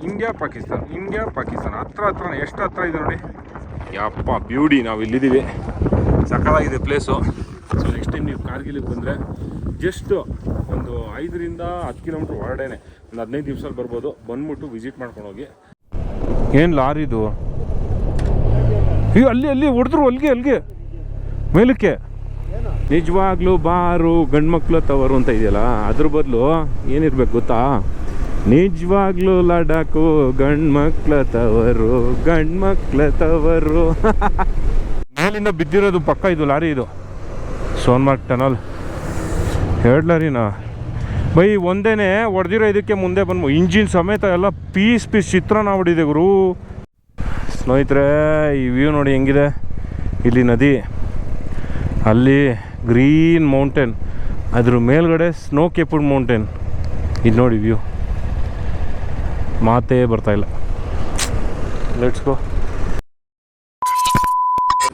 India Pakistan ಹತ್ರ ಎಷ್ಟು ಹತ್ರ ಇದೆ ನೋಡಿ. ಯಪ್ಪ ಬ್ಯೂಟಿ, ನಾವು ಇಲ್ಲಿದ್ದೀವಿ, ಸಕ್ಕತ್ತಾಗಿದೆ ಪ್ಲೇಸು. ಸೊ ನೆಕ್ಸ್ಟ್ ಟೈಮ್ ನೀವು ಕಾರ್ಗಿಲಿಗೆ ಬಂದರೆ ಜಸ್ಟ್ ಒಂದು 5ರಿಂದ 10 ಕಿಲೋಮೀಟ್ರ್ ಹೊರಡೇನೆ, ಒಂದು 15 ದಿವಸದಲ್ಲಿ ಬರ್ಬೋದು. ಬಂದ್ಬಿಟ್ಟು ವಿಸಿಟ್ ಮಾಡ್ಕೊಂಡು ಹೋಗಿ. ಏನು ಲಾರಿದು? ಅಯ್ಯೋ ಅಲ್ಲಿ ಹೊಡೆದ್ರು ಅಲ್ಲಿಗೆ ಮೇಲಕ್ಕೆ. ನಿಜವಾಗ್ಲೂ ಬಾರು ಗಂಡು ಮಕ್ಳು ತವರು ಅಂತ ಇದೆಯಲ್ಲ, ಅದ್ರ ಬದಲು ಏನಿರ್ಬೇಕು ಗೊತ್ತಾ? ನಿಜವಾಗ್ಲೂ ಲಡಾಖು ಗಂಡು ಮಕ್ಳ ತವರು. ಮೇಲಿಂದ ಬಿದ್ದಿರೋದು ಪಕ್ಕ ಇದು ಲಾರಿ, ಇದು ಸೋನ್ಮಾರ್ಗ್ ಟನಲ್ 2 ಲಾರಿನಾ ಬೈ. ಒಂದೇನೆ ಹೊಡೆದಿರೋ, ಇದಕ್ಕೆ ಮುಂದೆ ಬಂದು ಇಂಜಿನ್ ಸಮೇತ ಎಲ್ಲ ಪೀಸ್ ಚಿತ್ರಾನ್ನ ಹೊಡಿದೆ ಗುರು. ಸ್ನೇಹಿತರೆ ಈ ವ್ಯೂ ನೋಡಿ ಹೆಂಗಿದೆ. ಇಲ್ಲಿ ನದಿ, ಅಲ್ಲಿ ಗ್ರೀನ್ ಮೌಂಟೇನ್, ಅದ್ರ ಮೇಲ್ಗಡೆ ಸ್ನೋ ಕೇಪ್ಡ್ ಮೌಂಟೇನ್. ಇದು ನೋಡಿ ವ್ಯೂ, ಮಾತೇ ಬರ್ತಾಯಿಲ್ಲ. Let's go.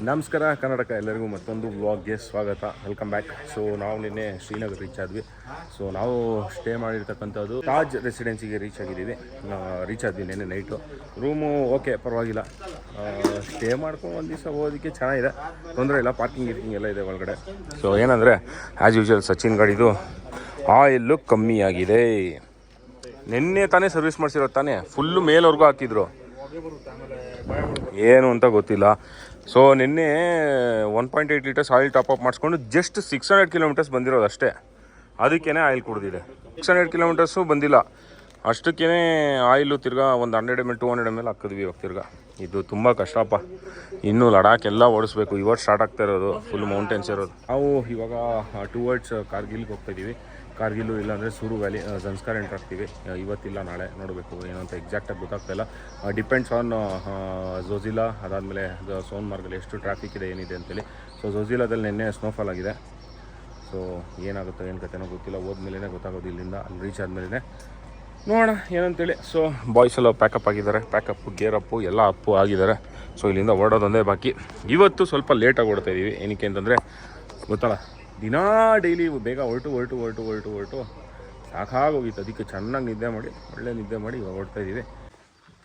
ನಮಸ್ಕಾರ ಕರ್ನಾಟಕ, ಎಲ್ಲರಿಗೂ ಮತ್ತೊಂದು ವ್ಲಾಗ್ಗೆ ಸ್ವಾಗತ, ವೆಲ್ಕಮ್ ಬ್ಯಾಕ್. ಸೊ ನಾವು ನಿನ್ನೆ ಶ್ರೀನಗರ್ ರೀಚ್ ಆದ್ವಿ. ಸೊ ನಾವು ಸ್ಟೇ ಮಾಡಿರ್ತಕ್ಕಂಥದ್ದು ತಾಜ್ ರೆಸಿಡೆನ್ಸಿಗೆ ರೀಚ್ ಆದ್ವಿ ನಿನ್ನೆ ನೈಟು. ರೂಮು ಓಕೆ, ಪರವಾಗಿಲ್ಲ, ಸ್ಟೇ ಮಾಡ್ಕೊಂಡು ಒಂದು ದಿವಸ ಹೋಗೋದಕ್ಕೆ ಚೆನ್ನಾಗಿದೆ, ತೊಂದರೆ ಇಲ್ಲ. ಪಾರ್ಕಿಂಗ್ ಎಲ್ಲ ಇದೆ ಒಳಗಡೆ. ಸೊ ಏನಂದರೆ ಆ್ಯಸ್ ಯೂಶುವಲ್ ಸಚಿನ್ ಗಾಡಿದು ಆಯಿಲ್ಲು ಕಮ್ಮಿ ಆಗಿದೆ. ನಿನ್ನೆ ತಾನೇ ಸರ್ವಿಸ್ ಮಾಡಿಸಿರೋ ತಾನೇ, ಫುಲ್ಲು ಮೇಲ್ವರೆಗೂ ಹಾಕಿದ್ರು, ಏನು ಅಂತ ಗೊತ್ತಿಲ್ಲ. ಸೊ ನಿನ್ನೆ 1.8 ಲೀಟರ್ಸ್ ಆಯಿಲ್ ಟಾಪಪ್ ಮಾಡಿಸ್ಕೊಂಡು ಜಸ್ಟ್ 600 ಕಿಲೋಮೀಟರ್ಸ್ ಬಂದಿರೋದು ಅಷ್ಟೇ. ಅದಕ್ಕೇ ಆಯಿಲ್ ಕುಡಿದಿದೆ. 600 ಕಿಲೋಮೀಟರ್ಸು ಬಂದಿಲ್ಲ, ಅಷ್ಟಕ್ಕೇ ಆಯಿಲು ತಿರ್ಗಾ ಒಂದು 100 ml 200 ml ಹಾಕಿದ್ವಿ ಇವಾಗ ತಿರ್ಗಾ. ಇದು ತುಂಬ ಕಷ್ಟಪ್ಪ. ಇನ್ನೂ ಲಡಾಖ್ ಎಲ್ಲ ಓಡಿಸ್ಬೇಕು. ಇವತ್ತು ಸ್ಟಾರ್ಟ್ ಆಗ್ತಾ ಇರೋದು, ಫುಲ್ ಮೌಂಟೇನ್ಸ್ ಇರೋದು. ನಾವು ಇವಾಗ ಟುವರ್ಡ್ಸ್ ಕಾರ್ಗಿಲ್ಗೆ ಹೋಗ್ತಾಯಿದ್ದೀವಿ. ಕಾರ್ಗಿಲ್ಲು ಇಲ್ಲಾಂದರೆ ಸೂರು ವ್ಯಾಲಿ, ಜನ್ಸ್ಕಾರ್ ಎಂಟ್ರ್ ಆಗ್ತೀವಿ. ಇವತ್ತಿಲ್ಲ ನಾಳೆ ನೋಡಬೇಕು, ಏನು ಅಂತ ಎಕ್ಸಾಕ್ಟಾಗಿ ಗೊತ್ತಾಗ್ತಾಯಿಲ್ಲ. ಡಿಪೆಂಡ್ಸ್ ಆನ್ ಝೋಜಿಲಾ, ಅದಾದಮೇಲೆ ಸೋನ್ಮಾರ್ಗಲ್ಲಿ ಎಷ್ಟು ಟ್ರಾಫಿಕ್ ಇದೆ ಏನಿದೆ ಅಂತೇಳಿ. ಸೊ ಝೋಜಿಲಾದಲ್ಲಿ ನಿನ್ನೆ ಸ್ನೋಫಾಲ್ ಆಗಿದೆ. ಸೊ ಏನಾಗುತ್ತೋ ಏನು ಕತೆನೋ ಗೊತ್ತಿಲ್ಲ, ಹೋದ್ಮೇಲೆ ಗೊತ್ತಾಗೋದು. ಇಲ್ಲಿಂದ ಅಲ್ಲಿ ರೀಚ್ ಆದಮೇಲೆ ನೋಡೋಣ ಏನಂತೇಳಿ. ಸೊ ಬಾಯ್ಸ್ ಎಲ್ಲ ಪ್ಯಾಕಪ್ ಆಗಿದ್ದಾರೆ, ಗೇರ್ ಅಪ್ಪು ಎಲ್ಲ ಅಪ್ಪು ಆಗಿದ್ದಾರೆ. ಸೊ ಇಲ್ಲಿಂದ ಹೊರಡೋದೊಂದೇ ಬಾಕಿ. ಇವತ್ತು ಸ್ವಲ್ಪ ಲೇಟಾಗಿ ಓಡ್ತಾ ಇದ್ದೀವಿ. ಏನಕ್ಕೆ ಅಂತಂದರೆ ಗೊತ್ತಲ್ಲ, ದಿನಾ ಡೈಲಿ ಬೇಗ ಹೊರಟು ಸಾಕಾಗೋಗಿತ್ತು. ಅದಕ್ಕೆ ಚೆನ್ನಾಗಿ ನಿದ್ದೆ ಮಾಡಿ, ಒಳ್ಳೆ ನಿದ್ದೆ ಮಾಡಿ ಇವಾಗ ಹೊರಡ್ತಾಯಿದ್ದೀವಿ.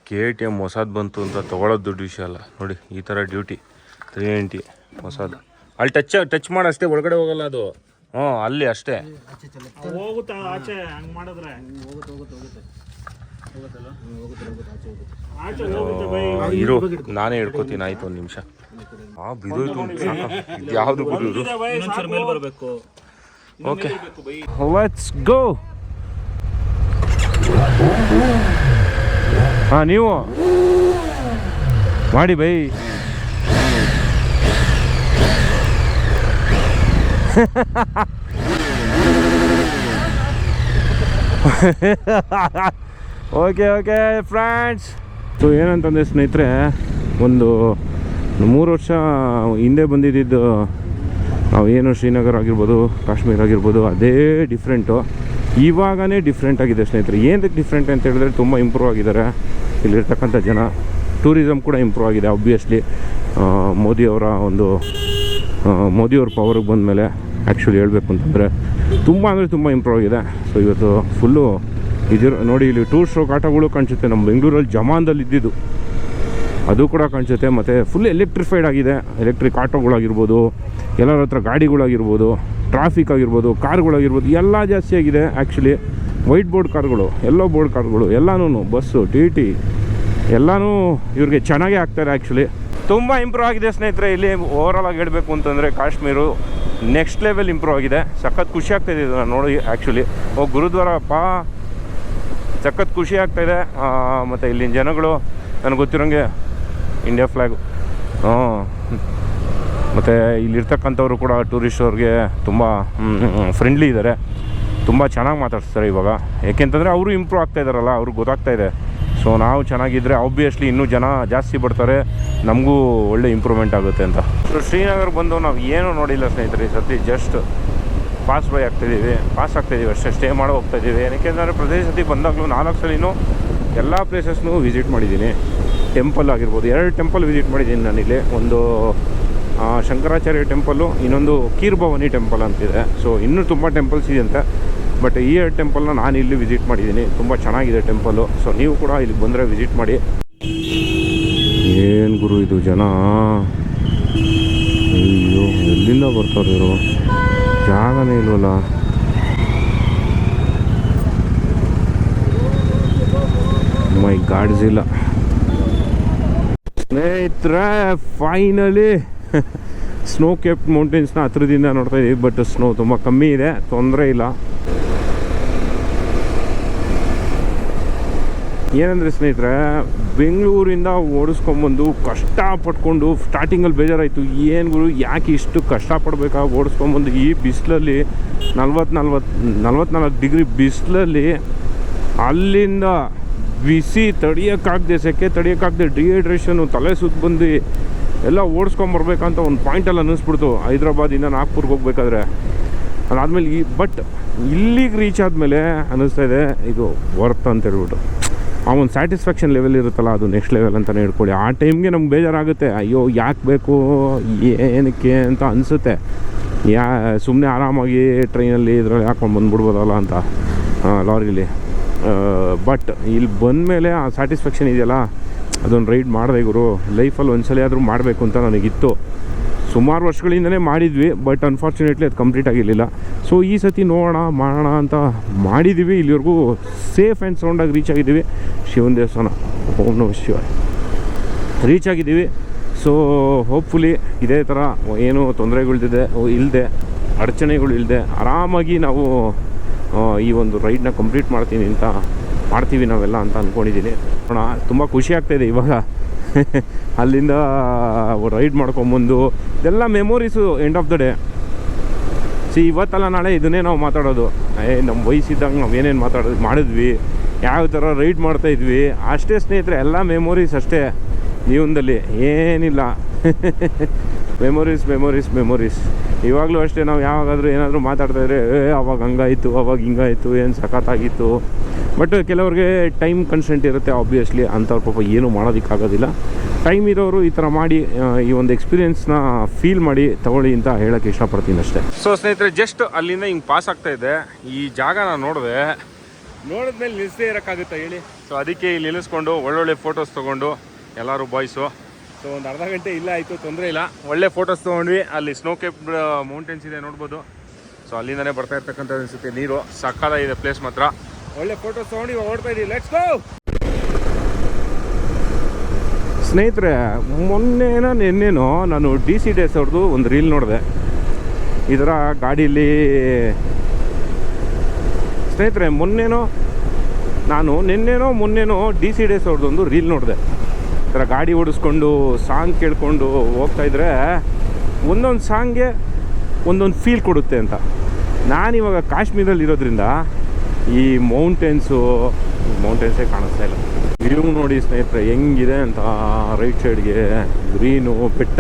KTM ಹೊಸದು ಬಂತು ಅಂತ ತೊಗೊಳೋದು ದೊಡ್ಡ ವಿಷಯ ಅಲ್ಲ ನೋಡಿ. ಈ ಥರ ಡ್ಯೂಟಿ 390 ಹೊಸದು, ಅಲ್ಲಿ ಟಚ್ ಮಾಡಿ ಅಷ್ಟೇ, ಒಳಗಡೆ ಹೋಗಲ್ಲ ಅದು. ಅಲ್ಲಿ ಅಷ್ಟೇ ಹೋಗುತ್ತೆ ಆಚೆ. ಹಂಗೆ ಮಾಡಿದ್ರೆ ಇರು, ನಾನೇ ಹಿಡ್ಕೋತೀನಿ. ಆಯ್ತು, ಒಂದು ನಿಮಿಷ. ಬಿದೋಯ್ತು ಯಾವುದು ಬಿಡೋದು. Okay, let's go. ನೀವು ಮಾಡಿ ಬೈ. Okay friends. ಸೊ ಏನಂತಂದರೆ ಸ್ನೇಹಿತರೆ, ಒಂದು 3 ವರ್ಷ ಹಿಂದೆ ಬಂದಿದ್ದು ನಾವೇನು ಶ್ರೀನಗರ್ ಆಗಿರ್ಬೋದು, ಕಾಶ್ಮೀರ ಆಗಿರ್ಬೋದು, ಅದೇ ಡಿಫ್ರೆಂಟು. ಇವಾಗನೇ ಡಿಫ್ರೆಂಟ್ ಆಗಿದೆ ಸ್ನೇಹಿತರೆ. ಏನಕ್ಕೆ ಡಿಫ್ರೆಂಟ್ ಅಂತ ಹೇಳಿದ್ರೆ, ತುಂಬ ಇಂಪ್ರೂವ್ ಆಗಿದ್ದಾರೆ ಇಲ್ಲಿರ್ತಕ್ಕಂಥ ಜನ. ಟೂರಿಸಮ್ ಕೂಡ ಇಂಪ್ರೂವ್ ಆಗಿದೆ ಆಬ್ವಿಯಸ್ಲಿ. ಮೋದಿಯವ್ರ ಪವರ್ಗೆ ಬಂದಮೇಲೆ ಆ್ಯಕ್ಚುಲಿ ಹೇಳಬೇಕು ಅಂತಂದರೆ ತುಂಬ ಇಂಪ್ರೂವ್ ಆಗಿದೆ. ಸೊ ಇವತ್ತು ಫುಲ್ಲು ನೋಡಿ, ಇಲ್ಲಿ ಟೂರ್ ಸ್ಟ್ರೋಕ್ ಆಟೋಗಳು ಕಾಣಿಸುತ್ತೆ. ನಮ್ಮ ಬೆಂಗಳೂರಲ್ಲಿ ಜಮಾನ್ದಲ್ಲಿ ಇದ್ದಿದ್ದು ಅದು ಕೂಡ ಕಾಣಿಸುತ್ತೆ. ಮತ್ತು ಫುಲ್ ಎಲೆಕ್ಟ್ರಿಫೈಡ್ ಆಗಿದೆ. ಎಲೆಕ್ಟ್ರಿಕ್ ಆಟೋಗಳಾಗಿರ್ಬೋದು, ಎಲ್ಲರ ಹತ್ರ ಗಾಡಿಗಳಾಗಿರ್ಬೋದು, ಟ್ರಾಫಿಕ್ ಆಗಿರ್ಬೋದು, ಕಾರ್ಗಳಾಗಿರ್ಬೋದು, ಎಲ್ಲ ಜಾಸ್ತಿ ಆಗಿದೆ ಆ್ಯಕ್ಚುಲಿ. ವೈಟ್ ಬೋರ್ಡ್ ಕಾರ್ಗಳು, ಎಲ್ಲೋ ಬೋರ್ಡ್ ಕಾರ್ಗಳು, ಎಲ್ಲನೂ ಬಸ್ಸು, TT ಎಲ್ಲನೂ ಇವ್ರಿಗೆ ಚೆನ್ನಾಗೇ ಆಗ್ತಾರೆ ಆ್ಯಕ್ಚುಲಿ. ತುಂಬ ಇಂಪ್ರೂವ್ ಆಗಿದೆ ಸ್ನೇಹಿತರೆ. ಇಲ್ಲಿ ಓವರಾಲ್ ಆಗಿ ಹೇಳಬೇಕು ಅಂತಂದರೆ ಕಾಶ್ಮೀರು ನೆಕ್ಸ್ಟ್ ಲೆವೆಲ್ ಇಂಪ್ರೂವ್ ಆಗಿದೆ. ಸಖತ್ ಖುಷಿ ಆಗ್ತಾಯಿದೆ ನಾನು ನೋಡಿ ಆ್ಯಕ್ಚುಲಿ. ಗುರುದ್ವಾರಪ್ಪ ಸಖತ್ ಖುಷಿ ಆಗ್ತಾಯಿದೆ. ಮತ್ತು ಇಲ್ಲಿನ ಜನಗಳು ನನಗೆ ಗೊತ್ತಿರೋಂಗೆ ಇಂಡಿಯಾ ಫ್ಲ್ಯಾಗು. ಮತ್ತು ಇಲ್ಲಿರ್ತಕ್ಕಂಥವ್ರು ಕೂಡ ಟೂರಿಸ್ಟ್ ಅವ್ರಿಗೆ ತುಂಬ ಫ್ರೆಂಡ್ಲಿ ಇದ್ದಾರೆ, ತುಂಬ ಚೆನ್ನಾಗಿ ಮಾತಾಡ್ತಾರೆ ಇವಾಗ. ಏಕೆಂತಂದರೆ ಅವರು ಇಂಪ್ರೂವ್ ಆಗ್ತಾಯಿದ್ದಾರಲ್ಲ, ಅವ್ರಿಗೆ ಗೊತ್ತಾಗ್ತಾಯಿದೆ. ಸೊ ನಾವು ಚೆನ್ನಾಗಿದ್ದರೆ ಆಬ್ವಿಯಸ್ಲಿ ಇನ್ನೂ ಜನ ಜಾಸ್ತಿ ಬರ್ತಾರೆ, ನಮಗೂ ಒಳ್ಳೆ ಇಂಪ್ರೂವ್ಮೆಂಟ್ ಆಗುತ್ತೆ ಅಂತ. ಸೊ ಶ್ರೀನಗರ್ ಬಂದು ನಾವು ಏನೂ ನೋಡಿಲ್ಲ ಸ್ನೇಹಿತರೆ. ಈ ಸರ್ತಿ ಜಸ್ಟ್ ಪಾಸ್ ಆಗ್ತಾಯಿದ್ದೀವಿ ಅಷ್ಟೇ, ಸ್ಟೇ ಮಾಡಿ ಹೋಗ್ತಾಯಿದ್ದೀವಿ. ಏನಕ್ಕೆಂದರೆ ಪ್ರತಿ ಸತಿ ಬಂದಾಗಲೂ 4 ಸಲಿನೂ ಎಲ್ಲ ಪ್ಲೇಸಸ್ನೂ ವಿಸಿಟ್ ಮಾಡಿದ್ದೀನಿ. ಟೆಂಪಲ್ ಆಗಿರ್ಬೋದು, 2 ಟೆಂಪಲ್ ವಿಸಿಟ್ ಮಾಡಿದ್ದೀನಿ ನಾನಿಲ್ಲಿ. ಒಂದು ಶಂಕರಾಚಾರ್ಯ ಟೆಂಪಲ್ಲು, ಇನ್ನೊಂದು ಕೀರ್ ಭವಾನಿ ಟೆಂಪಲ್ ಅಂತಿದೆ. ಸೊ ಇನ್ನೂ ತುಂಬ ಟೆಂಪಲ್ಸ್ ಇದೆ ಅಂತೆ. ಬಟ್ ಈ ಟೆಂಪಲ್ನ ನಾನು ಇಲ್ಲಿ ವಿಸಿಟ್ ಮಾಡಿದ್ದೀನಿ, ತುಂಬ ಚೆನ್ನಾಗಿದೆ ಟೆಂಪಲ್ಲು. ಸೊ ನೀವು ಕೂಡ ಇಲ್ಲಿಗೆ ಬಂದರೆ ವಿಸಿಟ್ ಮಾಡಿ. ಏನು ಗುರು ಇದು ಜನ, ಅಯ್ಯೋ ಎಲ್ಲಿಂದ ಬರ್ತಾರೆ ಇವರು, ಜಾಗನೇ ಇಲ್ವಲ್ಲ. ಮೈ ಗಾಡ್ಸಿಲ್ಲ ಸ್ನೇಹಿತರೆ, ಫೈನಲಿ ಸ್ನೋ ಕೇಪ್ ಮೌಂಟೇನ್ಸ್ನ ಹತ್ರದಿಂದ ನೋಡ್ತಾ ಇದ್ದೀವಿ. ಬಟ್ ಸ್ನೋ ತುಂಬ ಕಮ್ಮಿ ಇದೆ, ತೊಂದರೆ ಇಲ್ಲ. ಏನಂದರೆ ಸ್ನೇಹಿತರೆ, ಬೆಂಗಳೂರಿಂದ ಓಡಿಸ್ಕೊಂಬಂದು ಕಷ್ಟಪಟ್ಕೊಂಡು ಸ್ಟಾರ್ಟಿಂಗಲ್ಲಿ ಬೇಜಾರಾಯಿತು, ಏನು ಗುರು ಯಾಕೆ ಇಷ್ಟು ಕಷ್ಟಪಡ್ಬೇಕಾಗಿ ಓಡಿಸ್ಕೊಂಬಂದು ಈ ಬಿಸಿಲಲ್ಲಿ 44 ಡಿಗ್ರಿ ಬಿಸಿಲಲ್ಲಿ ಅಲ್ಲಿಂದ ಬಿಸಿ ತಡಿಯೋಕ್ಕಾಗದೆ, ಸೆಕೆ ತಡಿಯೋಕ್ಕಾಗದೆ, ಡಿಹೈಡ್ರೇಷನು, ತಲೆ ಸುತ್ತ ಬಂದು ಎಲ್ಲ ಓಡಿಸ್ಕೊಂಬರ್ಬೇಕಂತ ಒಂದು ಪಾಯಿಂಟಲ್ಲಿ ಅನ್ನಿಸ್ಬಿಡ್ತು ಹೈದ್ರಾಬಾದಿಂದ ನಾಗ್ಪುರ್ಗೆ ಹೋಗ್ಬೇಕಾದ್ರೆ. ಅದಾದಮೇಲೆ ಬಟ್ ಇಲ್ಲಿಗೆ ರೀಚ್ ಆದಮೇಲೆ ಅನ್ನಿಸ್ತಾ ಇದೆ ಇದು ವರ್ತ್ ಅಂತ ಹೇಳ್ಬಿಟ್ಟು. ಆ ಒಂದು ಸ್ಯಾಟಿಸ್ಫ್ಯಾಕ್ಷನ್ ಲೆವೆಲ್ ಇರುತ್ತಲ್ಲ, ಅದು ನೆಕ್ಸ್ಟ್ ಲೆವೆಲ್ ಅಂತಲೇ ಹೇಳ್ಕೊಳ್ಳಿ. ಆ ಟೈಮ್ಗೆ ನಮ್ಗೆ ಬೇಜಾರಾಗುತ್ತೆ, ಅಯ್ಯೋ ಯಾಕೆ ಬೇಕು ಏನಕ್ಕೆ ಅಂತ ಅನಿಸುತ್ತೆ. ಸುಮ್ಮನೆ ಆರಾಮಾಗಿ ಟ್ರೈನಲ್ಲಿ ಇದರಲ್ಲಿ ಹಾಕ್ಕೊಂಡು ಬಂದುಬಿಡ್ಬೋದಲ್ಲ ಅಂತ ಲಾರಿಲಿ. ಬಟ್ ಇಲ್ಲಿ ಬಂದಮೇಲೆ ಆ ಸ್ಯಾಟಿಸ್ಫ್ಯಾಕ್ಷನ್ ಇದೆಯಲ್ಲ, ಅದೊಂದು ರೈಡ್ ಮಾಡಿದೆ ಗುರು. ಲೈಫಲ್ಲಿ ಒಂದ್ಸಲ ಆದರೂ ಮಾಡಬೇಕು ಅಂತ ನನಗಿತ್ತು. ಸುಮಾರು ವರ್ಷಗಳಿಂದನೇ ಮಾಡಿದ್ವಿ, ಬಟ್ ಅನ್ಫಾರ್ಚುನೇಟ್ಲಿ ಅದು ಕಂಪ್ಲೀಟ್ ಆಗಿರಲಿಲ್ಲ. ಸೊ ಈ ಸತಿ ನೋಡೋಣ ಮಾಡೋಣ ಅಂತ ಮಾಡಿದ್ದೀವಿ. ಇಲ್ಲಿವರೆಗೂ ಸೇಫ್ ಆ್ಯಂಡ್ ಸೌಂಡಾಗಿ ರೀಚ್ ಆಗಿದ್ದೀವಿ. ಶಿವನ ದೇವಸ್ಥಾನ, ಓಂ ನಮಃ ಶಿವಾಯ, ರೀಚ್ ಆಗಿದ್ದೀವಿ. ಸೊ ಹೋಪ್ಫುಲಿ ಇದೇ ಥರ ಏನು ಇಲ್ಲದೆ ಅಡಚಣೆಗಳು ಇಲ್ಲದೆ ಆರಾಮಾಗಿ ನಾವು ಈ ಒಂದು ರೈಡ್ನ ಕಂಪ್ಲೀಟ್ ಮಾಡ್ತೀವಿ ನಾವೆಲ್ಲ ಅಂತ ಅಂದ್ಕೊಂಡಿದ್ದೀನಿ. ನೋಡೋಣ, ತುಂಬ ಖುಷಿ ಆಗ್ತಾಯಿದೆ ಇವಾಗ. ಅಲ್ಲಿಂದ ರೈಡ್ ಮಾಡ್ಕೊಂಬಂದು ಇದೆಲ್ಲ memories end of the day. ಇವತ್ತಲ್ಲ ನಾಳೆ ಇದನ್ನೇ ನಾವು ಮಾತಾಡೋದು. ನಮ್ಮ ವಯಸ್ಸಿದ್ದಂಗೆ ನಾವು ಏನೇನು ಮಾಡಿದ್ವಿ, ಯಾವ ಥರ ರೈಡ್ ಮಾಡ್ತಾಯಿದ್ವಿ, ಅಷ್ಟೇ ಸ್ನೇಹಿತರೆ. ಎಲ್ಲ ಮೆಮೊರೀಸ್ ಅಷ್ಟೇ ಜೀವನದಲ್ಲಿ, ಏನಿಲ್ಲ. ಮೆಮೊರೀಸ್. ಇವಾಗಲೂ ಅಷ್ಟೇ, ನಾವು ಯಾವಾಗಾದರೂ ಏನಾದರೂ ಮಾತಾಡ್ತಾಯಿದ್ರೆ ಅವಾಗ ಹಂಗಾಯಿತು, ಅವಾಗ ಹಿಂಗಾಯಿತು, ಏನು ಸಖತ್ತಾಗಿತ್ತು. ಬಟ್ ಕೆಲವ್ರಿಗೆ ಟೈಮ್ ಕನ್ಸ್ಟೆಂಟ್ ಇರುತ್ತೆ ಆಬ್ವಿಯಸ್ಲಿ, ಅಂಥವ್ರ ಪಾಪ ಏನೂ ಮಾಡೋದಕ್ಕಾಗೋದಿಲ್ಲ. ಟೈಮ್ ಇರೋರು ಈ ಥರ ಮಾಡಿ ಈ ಒಂದು ಎಕ್ಸ್ಪೀರಿಯೆನ್ಸ್ನ ಫೀಲ್ ಮಾಡಿ ತಗೊಳ್ಳಿ ಅಂತ ಹೇಳೋಕ್ಕೆ ಇಷ್ಟಪಡ್ತೀನಿ ಅಷ್ಟೇ. ಸೊ ಸ್ನೇಹಿತರೆ, ಜಸ್ಟ್ ಅಲ್ಲಿಂದ ಹಿಂಗೆ ಪಾಸ್ ಆಗ್ತಾಯಿದ್ದೆ, ಈ ಜಾಗನ ನೋಡಿದ್ಮೇಲೆ ನಿಲ್ಲಿಸದೇ ಇರೋಕ್ಕಾಗುತ್ತೆ ಹೇಳಿ. ಸೊ ಅದಕ್ಕೆ ಇಲ್ಲಿ ನಿಲ್ಲಿಸ್ಕೊಂಡು ಒಳ್ಳೊಳ್ಳೆ ಫೋಟೋಸ್ ತೊಗೊಂಡು ಎಲ್ಲರೂ ಬಾಯ್ಸು. ಸೊ ಒಂದು ಅರ್ಧ ಗಂಟೆ ಇಲ್ಲ ಆಯಿತು, ತೊಂದರೆ ಇಲ್ಲ. ಒಳ್ಳೆ ಫೋಟೋಸ್ ತೊಗೊಂಡ್ವಿ. ಅಲ್ಲಿ ಸ್ನೋ ಕೇಪ್ ಮೌಂಟೇನ್ಸ್ ಇದೆ ನೋಡ್ಬೋದು. ಸೊ ಅಲ್ಲಿಂದನೇ ಬರ್ತಾ ಇರ್ತಕ್ಕಂಥ ಅನಿಸುತ್ತೆ ನೀರು. ಸಕ್ಕತ್ತಾಗಿದೆ ಪ್ಲೇಸ್ ಮಾತ್ರ. ಒಳ್ಳೆ ಫೋಟೋಸ್ ತೊಗೊಂಡು ಇವಾಗ ಓಡ್ತಾ ಇದ್ದೀವಿ. ಲೆಟ್ಸ್ ಗೋ ಸ್ನೇಹಿತರೆ. ನಿನ್ನೇನೋ ನಾನು DC ಡೇಸ್ ಅವ್ರದ್ದು ಒಂದು ರೀಲ್ ನೋಡಿದೆ ಇದರ ಗಾಡೀಲಿ. ಸ್ನೇಹಿತರೆ ಮೊನ್ನೆನೋ DC ಡೇಸ್ ಅವ್ರದ್ದು ಒಂದು ರೀಲ್ ನೋಡಿದೆ. ಈ ಥರ ಗಾಡಿ ಓಡಿಸ್ಕೊಂಡು ಸಾಂಗ್ ಕೇಳಿಕೊಂಡು ಹೋಗ್ತಾಯಿದ್ರೆ ಒಂದೊಂದು ಸಾಂಗ್ಗೆ ಒಂದೊಂದು ಫೀಲ್ ಕೊಡುತ್ತೆ ಅಂತ. ನಾನಿವಾಗ ಕಾಶ್ಮೀರಲ್ಲಿರೋದ್ರಿಂದ ಈ ಮೌಂಟೇನ್ಸೇ ಕಾಣಿಸ್ತಾ ಇಲ್ಲ. ವ್ಯೂ ನೋಡಿ ಸ್ನೇಹಿತರೆ ಹೆಂಗಿದೆ ಅಂತ. ರೈಟ್ ಸೈಡ್ಗೆ ಗ್ರೀನು, ಬೆಟ್ಟ,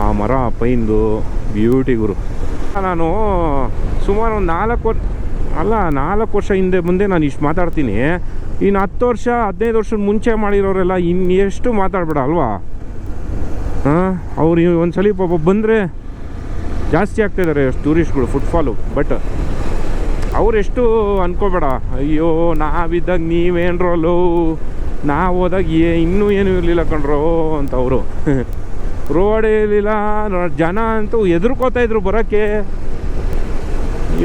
ಆ ಮರ, ಪೈನ್ದು ಬ್ಯೂಟಿ ಗುರು. ನಾನು ಸುಮಾರು ಒಂದು 4 ವರ್ಷ ಹಿಂದೆ ಮುಂದೆ ನಾನು ಇಷ್ಟು ಮಾತಾಡ್ತೀನಿ. ಇನ್ನು 10 ವರ್ಷ 15 ವರ್ಷದ ಮುಂಚೆ ಮಾಡಿರೋರೆಲ್ಲ ಇನ್ನೆಷ್ಟು ಮಾತಾಡಬೇಡ ಅಲ್ವಾ? ಅವ್ರು ಒಂದ್ಸಲಿ ಪಾಪ ಬಂದರೆ ಜಾಸ್ತಿ ಆಗ್ತಾಯಿದ್ದಾರೆ ಟೂರಿಸ್ಟ್ಗಳು, ಫುಟ್ಫಾಲು. ಬಟ್ ಅವರೆಷ್ಟು ಅನ್ಕೋಬೇಡ, ಅಯ್ಯೋ ನಾವಿದ್ದಾಗ ನೀವೇನ್ರೋಲು, ನಾವು ಹೋದಾಗ ಇನ್ನೂ ಏನೂ ಇರಲಿಲ್ಲ ಕಣ್ರೋ ಅಂತ ಅವರು. ರೋಡೇ ಇರಲಿಲ್ಲ, ಜನ ಅಂತೂ ಹೆದರ್ಕೋತಾಯಿದ್ರು ಬರೋಕ್ಕೆ.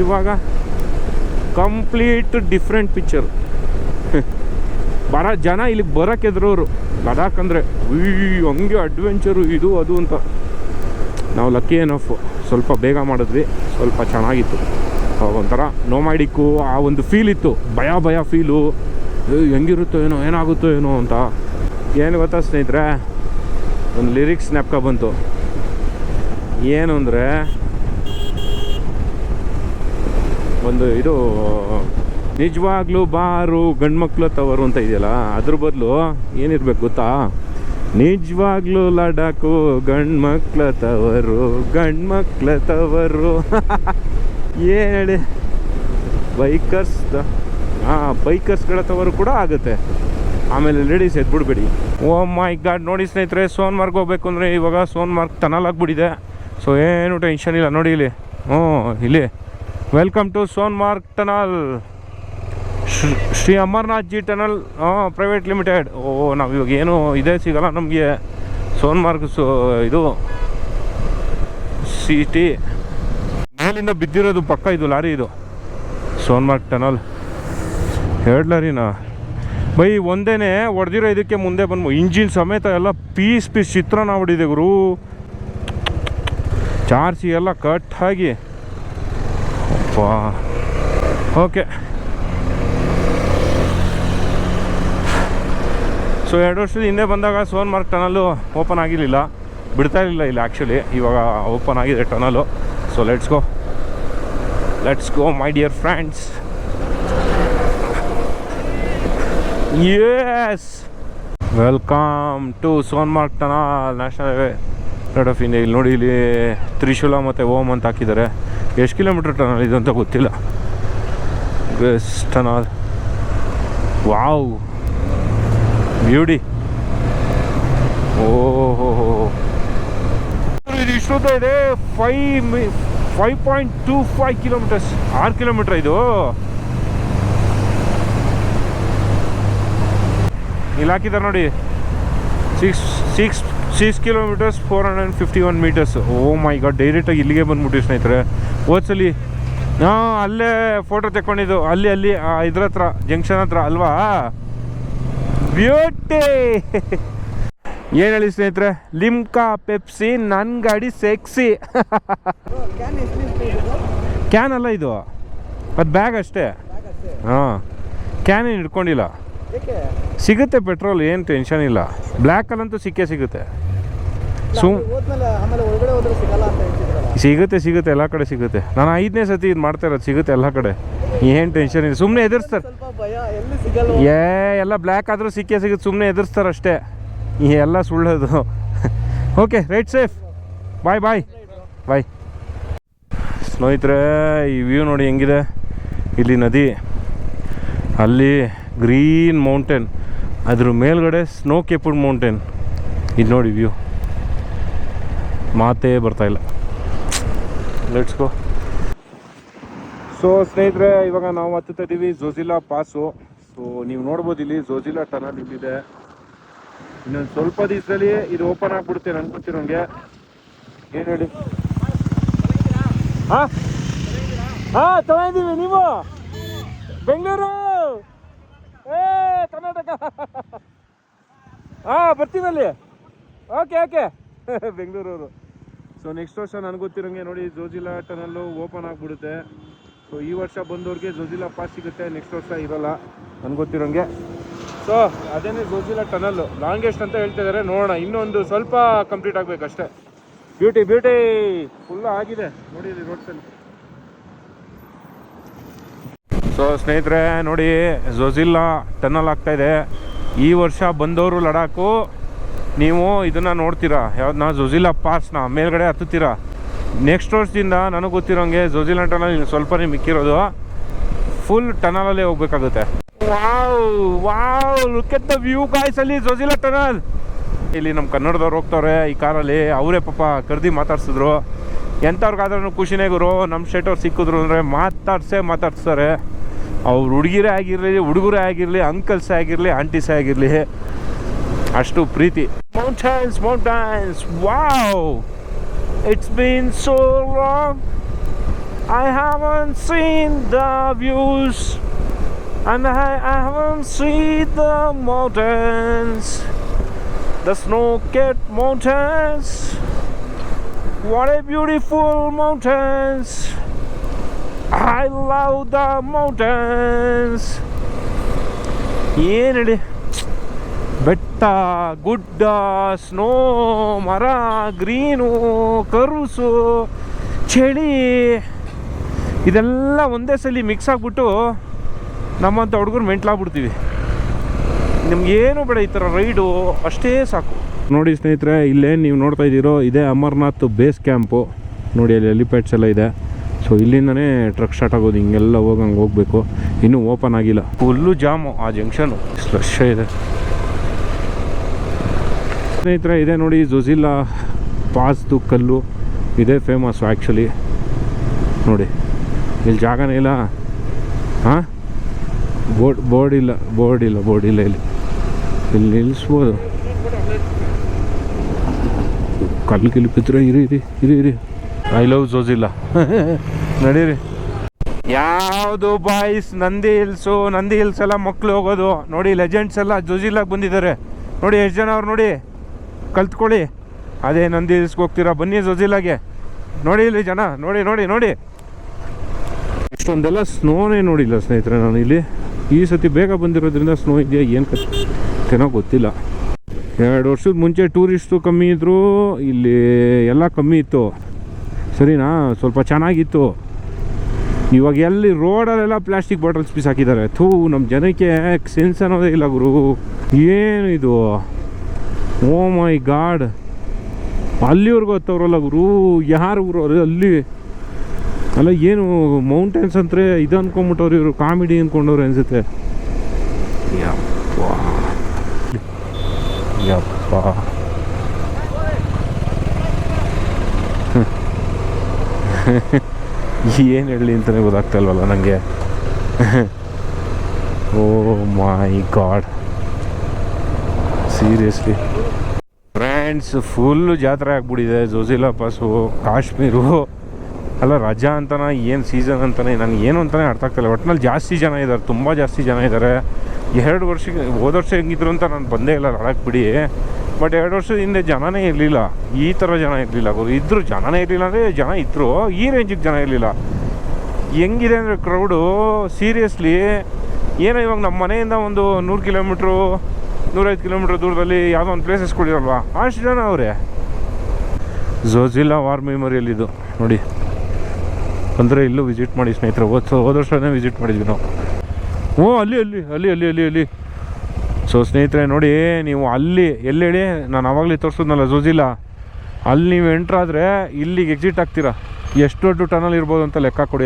ಇವಾಗ ಕಂಪ್ಲೀಟ್ ಡಿಫ್ರೆಂಟ್ ಪಿಕ್ಚರ್. ಜನ ಇಲ್ಲಿಗೆ ಬರೋಕ್ಕೆ ಎದುರೋರು. ಲಡಾಖ್ ಅಂದರೆ ಹಂಗೆ ಅಡ್ವೆಂಚರು ಇದು ಅದು ಅಂತ. ನಾವು ಲಕ್ಕಿ ಏನಫ್, ಸ್ವಲ್ಪ ಬೇಗ ಮಾಡಿದ್ವಿ, ಸ್ವಲ್ಪ ಚೆನ್ನಾಗಿತ್ತು. ಒಂಥರ ನೋಮ್ಯಾಡಿಕ್ಕು ಆ ಒಂದು ಫೀಲ್ ಇತ್ತು. ಭಯ ಫೀಲು, ಹೆಂಗಿರುತ್ತೋ ಏನೋ, ಏನಾಗುತ್ತೋ ಏನೋ ಅಂತ. ಏನು ಗೊತ್ತಾ ಸ್ನೇಹಿತರೆ, ಒಂದು ಲಿರಿಕ್ಸ್ ಜ್ಞಾಪಕ ಬಂತು. ಏನು ಅಂದರೆ, ಒಂದು ಇದು ನಿಜವಾಗ್ಲೂ ಬಾರು ಗಂಡ್ಮಕ್ಳು ತವರು ಅಂತ ಇದೆಯಲ್ಲ, ಅದ್ರ ಬದಲು ಏನಿರ್ಬೇಕು ಗೊತ್ತಾ, ನಿಜವಾಗ್ಲೂ ಲಡಾಖು ಗಂಡ್ಮಕ್ಳ ತವರು. ಏನು ಹೇಳಿ, ಬೈಕರ್ಸ್ಗಳ ತವರು ಕೂಡ ಆಗುತ್ತೆ. ಆಮೇಲೆ ಲೇಡೀಸ್ ಎದ್ಬಿಡ್ಬೇಡಿ. ಓ ಮೈ ಗಾಡ್, ನೋಡಿ ಸ್ನೇಹಿತರೆ, ಸೋನ್ಮಾರ್ಗ್ ಹೋಗ್ಬೇಕು ಅಂದರೆ ಇವಾಗ ಸೋನ್ಮಾರ್ಗ್ ಟನಲ್ ಆಗಿಬಿಟ್ಟಿದೆ. ಸೊ ಏನು ಟೆನ್ಷನ್ ಇಲ್ಲ ನೋಡಿ ಇಲ್ಲಿ. ಇಲ್ಲಿ welcome to Sonmarg tunnel, Shri Amarnath ji tunnel private limited. ನಾವು ಇವಾಗ ಏನು ಇದೇ ಸಿಗಲ್ಲ ನಮಗೆ ಸೋನ್ಮಾರ್ಗ್ ಇದು ಸಿಟಿ ಮೇಲಿಂದ ಬಿದ್ದಿರೋದು ಪಕ್ಕ ಇದು ಲಾರಿ, ಇದು ಸೋನ್ಮಾರ್ಗ್ ಟನಲ್ 2 ಲಾರಿನಾ ಬೈ ಒಂದೇನೆ ಹೊಡೆದಿರೋ. ಇದಕ್ಕೆ ಮುಂದೆ ಬಂದು ಇಂಜಿನ್ ಸಮೇತ ಎಲ್ಲ ಪೀಸ್ ಚಿತ್ರಾನ್ನ ಹೊಡಿದೆ ಗುರು, ಚಾರ್ಜಿ ಎಲ್ಲ ಕಟ್ ಆಗಿ. ಓಕೆ, ಸೊ 2 ವರ್ಷದ ಹಿಂದೆ ಬಂದಾಗ ಸೋನ್ಮಾರ್ಗ್ ಟನಲ್ಲು ಓಪನ್ ಆಗಿರಲಿಲ್ಲ, ಬಿಡ್ತಾ ಇರಲಿಲ್ಲ ಇಲ್ಲಿ ಆ್ಯಕ್ಚುಲಿ. ಇವಾಗ ಓಪನ್ ಆಗಿದೆ tunnel. So let's go my dear friends. Yes, welcome to Sonmarg tunnel, national highway road of India. ಇಲ್ಲಿ ನೋಡಿ, ಇಲ್ಲಿ ತ್ರಿಶೂಲ ಮತ್ತು ಓಮ್ ಅಂತ ಹಾಕಿದ್ದಾರೆ. ಎಷ್ಟು ಕಿಲೋಮೀಟ್ರ್ ಟನಲ್ ಇದು ಅಂತ ಗೊತ್ತಿಲ್ಲ. ಬೆಸ್ ಟನಲ್, ವಾವ್ ಬ್ಯೂಟಿ. ಓಹೋ, ಇದು ಇಷ್ಟುದ್ದ ಇದೆ, 5.25 ಕಿಲೋಮೀಟರ್ಸ್, 6 ಕಿಲೋಮೀಟ್ರ್ ಇದು. ಇಲ್ಲಿ ಹಾಕಿದ್ದಾರೆ ನೋಡಿ, 6 ಕಿಲೋಮೀಟರ್ಸ್ 451 ಮೀಟರ್ಸ್. ಓ ಮೈ ಗಾಡ್, ಡೈರೆಕ್ಟಾಗಿ ಇಲ್ಲಿಗೆ ಬಂದ್ಬಿಟ್ಟು ಸ್ನೇಹಿತರೆ. ಹೋದ್ಸಲಿ ಅಲ್ಲೇ ಫೋಟೋ ತೆಕ್ಕೊಂಡಿದ್ದು, ಅಲ್ಲಿ ಇದ್ರ ಹತ್ರ ಜಂಕ್ಷನ್ ಹತ್ರ ಅಲ್ವಾ. ಬ್ಯೂಟಿ. ಏನು ಹೇಳಿ ಸ್ನೇಹಿತರೆ, ಲಿಮ್ಕಾ ಪೆಪ್ಸಿ ನನ್ನ ಗಾಡಿ ಸೆಕ್ಸಿ. ಕ್ಯಾನ್ ಅಲ್ಲ ಇದು, ಅದು ಬ್ಯಾಗ್ ಅಷ್ಟೇ. ಹಾಂ, ಕ್ಯಾನ್ ಏನು ಇಟ್ಕೊಂಡಿಲ್ಲ. ಸಿಗುತ್ತೆ ಪೆಟ್ರೋಲ್, ಏನು ಟೆನ್ಷನ್ ಇಲ್ಲ. ಬ್ಲ್ಯಾಕಲ್ಲಂತೂ ಸಿಗುತ್ತೆ. ಸಿಗುತ್ತೆ ಎಲ್ಲ ಕಡೆ ಸಿಗುತ್ತೆ. ನಾನು 5ನೇ ಸತಿ ಇದು ಮಾಡ್ತಾ ಇರೋದು, ಸಿಗುತ್ತೆ ಎಲ್ಲ ಕಡೆ, ಏನು ಟೆನ್ಷನ್ ಇಲ್ಲ. ಸುಮ್ಮನೆ ಎದುರಿಸ್ತಾರೆ, ಎಲ್ಲ ಬ್ಲ್ಯಾಕ್ ಆದರೂ ಸಿಗುತ್ತೆ, ಸುಮ್ಮನೆ ಎದುರಿಸ್ತಾರೆ ಅಷ್ಟೇ. ಎಲ್ಲ ಸುಳ್ಳೋದು. ಓಕೆ, ರೈಟ್ ಸೇಫ್, ಬಾಯ್. ಸ್ನೇಹಿತರೆ, ಈ ವ್ಯೂ ನೋಡಿ ಹೆಂಗಿದೆ. ಇಲ್ಲಿ ನದಿ, ಅಲ್ಲಿ ಗ್ರೀನ್ ಮೌಂಟೇನ್, ಅದ್ರ ಮೇಲ್ಗಡೆ ಸ್ನೋ ಕೇಪ್ಡ್ ಮೌಂಟೇನ್. ಇದು ನೋಡಿ ವ್ಯೂ, ಮಾತೇ ಬರ್ತಾಯಿಲ್ಲ. Let's go. ಸೊ ಸ್ನೇಹಿತರೆ, ಇವಾಗ ನಾವು ಹತ್ತುತ್ತಾ ಇದ್ದೀವಿ ಝೋಜಿಲಾ ಪಾಸು. ಸೊ ನೀವು ನೋಡ್ಬೋದು ಇಲ್ಲಿ ಝೋಜಿಲಾ ಟನಲ್ ಇಲ್ಲಿದೆ. ಇನ್ನೊಂದು ಸ್ವಲ್ಪ ದಿವಸದಲ್ಲಿ ಇದು ಓಪನ್ ಆಗಿಬಿಡುತ್ತೆ ಅನ್ಕೊತಿರೋಂಗೆ. ಏನು ಹೇಳಿ? ಹಾಂ ತಗೊಂಡಿದ್ದೀವಿ. ನೀವು ಬೆಂಗಳೂರು, ಕರ್ನಾಟಕ? ಬರ್ತೀವಲ್ಲಿ. ಓಕೆ ಬೆಂಗಳೂರವರು. ಸೊ ನೆಕ್ಸ್ಟ್ ವರ್ಷ ನನಗೆ ಗೊತ್ತಿರೋಂಗೆ ನೋಡಿ, ಝೋಜಿಲಾ ಟನಲ್ಲು ಓಪನ್ ಆಗಿಬಿಡುತ್ತೆ. ಸೊ ಈ ವರ್ಷ ಬಂದವ್ರಿಗೆ ಝೋಜಿಲಾ ಪಾಸ್ ಸಿಗುತ್ತೆ, ನೆಕ್ಸ್ಟ್ ವರ್ಷ ಇರೋಲ್ಲ ನನಗೆ ಗೊತ್ತಿರೋಂಗೆ. ಸೊ ಅದೇನೇ ಝೋಜಿಲಾ ಟನಲ್ಲು ಲಾಂಗೆಸ್ಟ್ ಅಂತ ಹೇಳ್ತಿದ್ದಾರೆ. ನೋಡೋಣ, ಇನ್ನೊಂದು ಸ್ವಲ್ಪ ಕಂಪ್ಲೀಟ್ ಆಗಬೇಕಷ್ಟೇ. ಬ್ಯೂಟಿ ಫುಲ್ ಆಗಿದೆ ನೋಡಿ ಇಲ್ಲಿ ರೋಡ್ಸಲ್ಲಿ. ಸೊ ಸ್ನೇಹಿತರೆ ನೋಡಿ, ಝೋಜಿಲಾ ಟನಲ್ ಆಗ್ತಾಯಿದೆ. ಈ ವರ್ಷ ಬಂದವರು ಲಡಾಖು, ನೀವು ಇದನ್ನು ನೋಡ್ತೀರಾ, ಯಾವ್ದನ್ನ ಝೋಜಿಲಾ ಪಾಸ್ನ ಮೇಲ್ಗಡೆ ಹತ್ತುತ್ತೀರಾ. ನೆಕ್ಸ್ಟ್ ವರ್ಷದಿಂದ ನನಗೆ ಗೊತ್ತಿರೋಂಗೆ ಝೋಜಿಲಾ ಟನಲ್ ಇನ್ನು ಸ್ವಲ್ಪನೇ ಮಿಕ್ಕಿರೋದು, ಫುಲ್ ಟನಲಲ್ಲೇ ಹೋಗ್ಬೇಕಾಗುತ್ತೆ. Wow look at the view guys. ಅಲ್ಲಿ ಝೋಜಿಲಾ ಟನಲ್. ಇಲ್ಲಿ ನಮ್ಮ ಕನ್ನಡದವ್ರು ಹೋಗ್ತವ್ರೆ ಈ ಕಾರಲ್ಲಿ. ಅವರೇ ಪಾಪ ಕರೆದಿ ಮಾತಾಡ್ಸಿದ್ರು. ಎಂಥವ್ರಿಗಾದ್ರೂ ಖುಷಿನೇ ಗುರು, ನಮ್ಮ ಸ್ಟೇಟವ್ರು ಸಿಕ್ಕಿದ್ರು ಅಂದರೆ ಮಾತಾಡ್ಸ್ತಾರೆ. ಅವ್ರು ಹುಡುಗಿರೇ ಆಗಿರಲಿ, ಹುಡುಗರೇ ಆಗಿರಲಿ, ಅಂಕಲ್ಸೇ ಆಗಿರಲಿ, ಆಂಟೀಸೇ ಆಗಿರಲಿ, ಅಷ್ಟು ಪ್ರೀತಿ. Mountains, wow, it's been so long I haven't seen the views and I haven't seen the mountains, the snow-capped mountains. What a beautiful mountains. I love the mountains. ಏನಿದೆ, ಬೆಟ್ಟ, ಗುಡ್ಡ, ಸ್ನೋ, ಮರ, ಗ್ರೀನು, ಕರುಸು, ಚಳಿ, ಇದೆಲ್ಲ ಒಂದೇ ಸಲ ಮಿಕ್ಸ್ ಆಗಿಬಿಟ್ಟು ನಮ್ಮಂಥ ಹುಡುಗರು ಮೆಂಟ್ಲಾಗ್ಬಿಡ್ತೀವಿ. ನಿಮ್ಗೇನು ಬೇಡ, ಈ ಥರ ರೈಡು ಅಷ್ಟೇ ಸಾಕು. ನೋಡಿ ಸ್ನೇಹಿತರೆ, ಇಲ್ಲೇ ನೀವು ನೋಡ್ತಾ ಇದ್ದೀರೋ ಇದೇ ಅಮರ್ನಾಥ್ ಬೇಸ್ ಕ್ಯಾಂಪು. ನೋಡಿ ಅಲ್ಲಿ ಹೆಲಿಪ್ಯಾಡ್ಸ್ ಎಲ್ಲ ಇದೆ. ಸೊ ಇಲ್ಲಿಂದನೇ ಟ್ರಕ್ ಸ್ಟಾರ್ಟ್ ಆಗೋದು, ಹಿಂಗೆಲ್ಲ ಹೋಗಬೇಕು. ಇನ್ನೂ ಓಪನ್ ಆಗಿಲ್ಲ, ಫುಲ್ಲು ಜಾಮು ಆ ಜಂಕ್ಷನು, ರಶ್ ಇದೆ ಸ್ನೇಹಿತರೆ. ಇದೆ ನೋಡಿ ಝೋಜಿಲಾ ಪಾಸ್ದು ಕಲ್ಲು, ಇದೇ ಫೇಮಸ್ಸು ಆ್ಯಕ್ಚುಲಿ. ನೋಡಿ ಇಲ್ಲಿ ಜಾಗನೇ ಇಲ್ಲ. ಹಾಂ, ಬೋರ್ಡ್ ಇಲ್ಲ ಇಲ್ಲಿ ನಿಲ್ಲಿಸ್ಬೋದು. ಕಲ್ಲು ಬಿದ್ದರೆ ಇರಿ. I love Zojila. ನಡೀರಿ. ಯಾವುದು ಬಾಯ್ಸ್, ನಂದಿ ಹಿಲ್ಸ್ ಎಲ್ಲ ಮಕ್ಕಳು ಹೋಗೋದು ನೋಡಿ. ಲೆಜೆಂಡ್ಸ್ ಎಲ್ಲ ಜೋಜಿಲಾಗೆ ಬಂದಿದ್ದಾರೆ ನೋಡಿ. ಎಷ್ಟು ಜನ ಅವ್ರು ನೋಡಿ, ಕಲ್ತ್ಕೊಳ್ಳಿ. ಅದೇ ನಂದಿ ಹಿಲ್ಸ್ಗೆ ಹೋಗ್ತೀರಾ, ಬನ್ನಿ ಜೋಜಿಲಾಗೆ. ನೋಡಿ ಇಲ್ಲಿ ಜನ ನೋಡಿ. ಇಷ್ಟೊಂದೆಲ್ಲ ಸ್ನೋನೇ ನೋಡಿಲ್ಲ ಸ್ನೇಹಿತರೆ ನಾನು ಇಲ್ಲಿ. ಈ ಸತಿ ಬೇಗ ಬಂದಿರೋದ್ರಿಂದ ಸ್ನೋ ಇದೆಯಾ ಏನು ಕಥೆನೋ ಗೊತ್ತಿಲ್ಲ. 2 ವರ್ಷದ ಮುಂಚೆ ಟೂರಿಸ್ಟು ಕಮ್ಮಿ ಇದ್ದರು, ಇಲ್ಲಿ ಎಲ್ಲ ಕಮ್ಮಿ ಇತ್ತು ಸರಿನಾ, ಸ್ವಲ್ಪ ಚೆನ್ನಾಗಿತ್ತು. ಇವಾಗ ಎಲ್ಲಿ ರೋಡಲ್ಲೆಲ್ಲ ಪ್ಲಾಸ್ಟಿಕ್ ಬಾಟಲ್ಸ್ ಪೀಸ್ ಹಾಕಿದ್ದಾರೆ. ನಮ್ಮ ಜನಕ್ಕೆ ಸೆನ್ಸ್ ಅನ್ನೋದೇ ಇಲ್ಲ ಗುರು. ಏನು ಇದು, ಓ ಮೈ ಗಾಡ್. ಅಲ್ಲಿವ್ರಿಗೂ ಗೊತ್ತವ್ರಲ್ಲ ಗುರು, ಯಾರು ಗುರು ಅವರು ಅಲ್ಲಿ ಅಲ್ಲ. ಏನು ಮೌಂಟೇನ್ಸ್ ಅಂದರೆ ಇದು ಅಂದ್ಕೊಂಬಿಟ್ಟವ್ರು ಇವರು, ಕಾಮಿಡಿ ಅಂದ್ಕೊಂಡವ್ರು ಅನಿಸುತ್ತೆ. ಯಪ್ಪ ಏನು ಹೇಳಿ ಅಂತಲೇ ಗೊತ್ತಾಗ್ತಾ ಇಲ್ವಲ್ಲ ನನಗೆ. ಓ ಮೈ ಗಾಡ್, ಸೀರಿಯಸ್ಲಿ ಫ್ರೆಂಡ್ಸ್, ಫುಲ್ಲು ಜಾತ್ರೆ ಆಗ್ಬಿಟ್ಟಿದೆ. ಜೋಜಿಲಾ ಪಾಸು, ಕಾಶ್ಮೀರು ಅಲ್ಲ, ರಜಾ ಅಂತನ ಏನು ಸೀಸನ್ ಅಂತಾನೆ ನನಗೆ ಏನು ಅಂತಲೇ ಅರ್ಥ ಆಗ್ತಾಯಿಲ್ಲ. ಒಟ್ಟಿನಲ್ಲಿ ಜಾಸ್ತಿ ಜನ ಇದ್ದಾರೆ, ತುಂಬ ಜಾಸ್ತಿ ಜನ ಇದ್ದಾರೆ. 2 ವರ್ಷಕ್ಕೆ ಹೋದ ವರ್ಷ ಹೆಂಗಿದ್ರು ಅಂತ ನಾನು ಬಂದೇ ಇಲ್ಲ ಲಡಾಖ್ ಬಿಡಿ. ಬಟ್ 2 ವರ್ಷದ ಹಿಂದೆ ಜನನೇ ಇರಲಿಲ್ಲ, ಈ ಥರ ಜನ ಇರಲಿಲ್ಲ ಗುರು. ಇದ್ದರು ಜನನೇ ಇರಲಿಲ್ಲ ಅಂದರೆ ಜನ ಇದ್ದರು, ಈ ರೇಂಜಿಗೆ ಜನ ಇರಲಿಲ್ಲ. ಹೆಂಗಿದೆ ಅಂದರೆ ಕ್ರೌಡು ಸೀರಿಯಸ್ಲಿ. ಏನೋ ಇವಾಗ ನಮ್ಮ ಮನೆಯಿಂದ ಒಂದು 100 ಕಿಲೋಮೀಟ್ರು 105 ಕಿಲೋಮೀಟ್ರ್ ದೂರದಲ್ಲಿ ಯಾವುದೋ ಒಂದು ಪ್ಲೇಸಸ್ ಕೊಡಿರಲ್ವಾ, ಅಷ್ಟು ಜನ ಅವರೇ. ಜೋಜಿಲಾ ವಾರ್ ಮೆಮೊರಿಯಲ್ಲಿದ್ದು ನೋಡಿ. ಅಂದರೆ ಇಲ್ಲೂ ವಿಸಿಟ್ ಮಾಡಿ ಸ್ನೇಹಿತರೆ. ಹೋದ ವರ್ಷನೇ ವಿಸಿಟ್ ಮಾಡಿದ್ವಿ ನಾವು. ಓ ಅಲ್ಲಿ. ಸೊ ಸ್ನೇಹಿತರೆ ನೋಡಿ, ನೀವು ಅಲ್ಲಿ ಎಲ್ಲಿ ಹೇಳಿ, ನಾನು ಆವಾಗಲೇ ತೋರಿಸಿದ್ನಲ್ಲ ಜೋಜಿಲಾ, ಅಲ್ಲಿ ನೀವು ಎಂಟ್ರಾದರೆ ಇಲ್ಲಿಗೆ ಎಕ್ಸಿಟ್ ಆಗ್ತೀರಾ. ಎಷ್ಟು ದೊಡ್ಡ ಟನಲ್ ಇರ್ಬೋದು ಅಂತ ಲೆಕ್ಕ ಕೊಡಿ.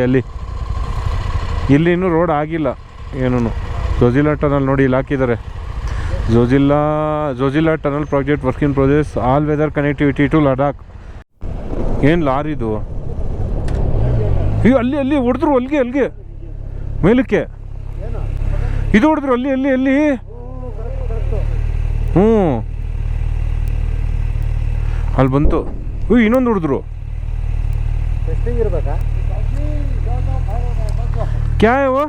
ಇಲ್ಲಿ ಇನ್ನೂ ರೋಡ್ ಆಗಿಲ್ಲ ಏನೂ. ಜೋಜಿಲಾ ಟನಲ್ ನೋಡಿ ಇಲ್ಲಿ ಹಾಕಿದ್ದಾರೆ. Zojila tunnel project work in progress, all weather connectivity to Ladakh. ಏನು ಲಾರಿದು? ಅಲ್ಲಿ ಹೊಡೆದ್ರು, ಅಲ್ಲಿಗೆ ಮೇಲಕ್ಕೆ ಇದು ಹೊಡೆದ್ರು, ಅಲ್ಲಿ ಅಲ್ಲಿ ಬಂತು. ಇನ್ನೊಂದು ಹೊಡೆದ್ರು. क्या है वो,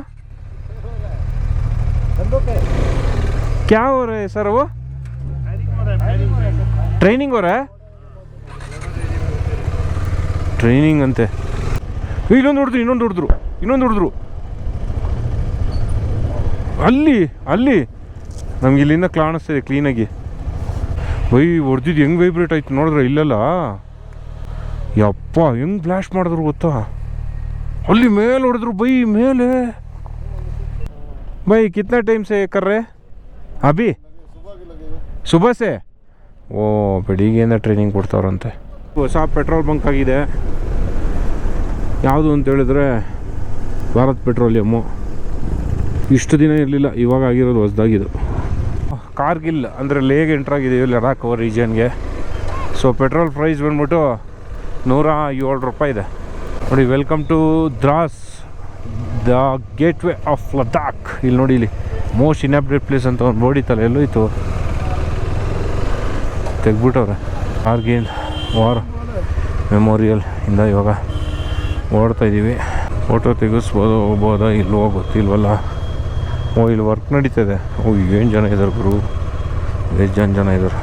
क्या हो रहा है सर? वो ट्रेनिंग हो रहा है, ಟ್ರೈನಿಂಗ್ ಅಂತೆ. ಇನ್ನೊಂದು ಹೊಡೆದ್ರು ಅಲ್ಲಿ ನಮ್ಗೆ ಇಲ್ಲಿಂದ ಕಾಣಿಸ್ತಿದೆ ಕ್ಲೀನಾಗಿ. ಹೊಡೆದಿದ್ದು ಹೆಂಗೆ ವೈಬ್ರೇಟ್ ಆಯ್ತು ನೋಡಿದ್ರೆ ಇಲ್ಲಲ್ಲ. ಯಪ್ಪ ಹೆಂಗೆ ಬ್ಲಾಸ್ಟ್ ಮಾಡಿದ್ರು ಗೊತ್ತಾ. ಅಲ್ಲಿ ಮೇಲೆ ಹೊಡೆದ್ರು ಮೇಲೆ. ಕಿತ್ನಾ ಟೈಮ್ ಸೆ ಕರ್ ರೇ ಅಭಿ? ಸುಬಹ ಸೆ? ಓ ಬೆಳಿಗ್ಗೆಯಿಂದ ಟ್ರೈನಿಂಗ್ ಕೊಡ್ತಾವ್ರಂತೆ. ಹೊಸ ಪೆಟ್ರೋಲ್ ಬಂಕ್ ಆಗಿದೆ. ಯಾವುದು ಅಂತ ಹೇಳಿದ್ರೆ ಭಾರತ್ ಪೆಟ್ರೋಲಿಯಮ್ಮು. ಇಷ್ಟು ದಿನ ಇರಲಿಲ್ಲ, ಇವಾಗ ಆಗಿರೋದು ಹೊಸದಾಗಿದ್ದು. ಕಾರ್ಗಿಲ್ ಅಂದರೆ ಲೇಗೆ ಎಂಟ್ರಾಗಿದ್ದೀವಿ ಲಡಾಖ್ ರೀಜನ್ಗೆ. ಸೊ ಪೆಟ್ರೋಲ್ ಪ್ರೈಸ್ ಬಂದ್ಬಿಟ್ಟು 107 ರೂಪಾಯಿ ಇದೆ ನೋಡಿ. Welcome to Drass, the gateway of Ladakh. ಇಲ್ಲಿ ನೋಡಿ, ಇಲ್ಲಿ ಮೋಸ್ಟ್ ಇನ್ಹ್ಯಾಬಿಟೆಡ್ ಪ್ಲೇಸ್ ಅಂತ ಒಂದು ಬೋರ್ಡ್ ಇತ್ತಲ್ಲ, ಎಲ್ಲೂ ಇತ್ತು, ತೆಗ್ಬಿಟ್ಟವ್ರೆ. ಕಾರ್ಗಿಲ್ ವಾರ್ ಮೆಮೋರಿಯಲ್ ಇಂದ ಇವಾಗ ಓಡ್ತಾ ಇದ್ದೀವಿ. ಫೋಟೋ ತೆಗಿಸ್ಬೋದು, ಹೋಗ್ಬೋದಾ ಇಲ್ವೋ ಗೊತ್ತಿಲ್ವಲ್ಲ. ಇಲ್ಲಿ ವರ್ಕ್ ನಡೀತದೆ. ಏನು ಜನ ಇದ್ದಾರೆ ಗುರು, ಎಷ್ಟು ಜನ ಇದ್ದಾರೆ.